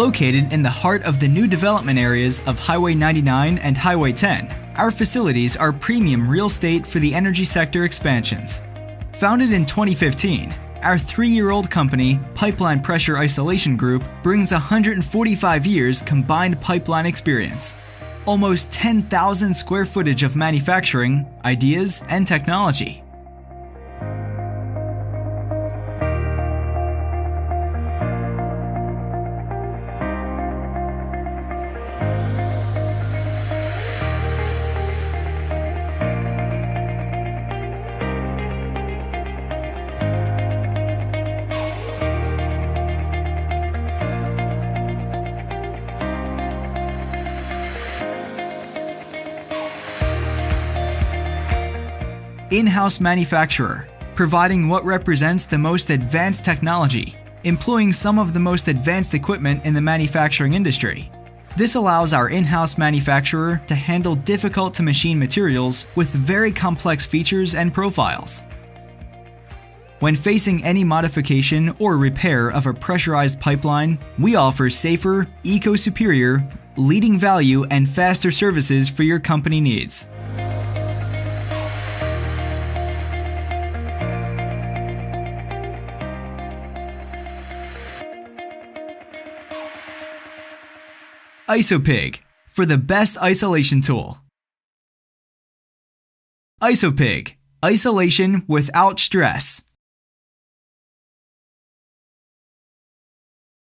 Located in the heart of the new development areas of Highway 99 and Highway 10, our facilities are premium real estate for the energy sector expansions. Founded in 2015, our 3-year-old company, Pipeline Pressure Isolation Group, brings 145 years combined pipeline experience, almost 10,000 square footage of manufacturing, ideas, and technology. In-house manufacturer, providing what represents the most advanced technology, employing some of the most advanced equipment in the manufacturing industry. This allows our in-house manufacturer to handle difficult-to-machine materials with very complex features and profiles. When facing any modification or repair of a pressurized pipeline, we offer safer, eco-superior, leading value, and faster services for your company needs. IsoPig, for the best isolation tool. IsoPig, isolation without stress.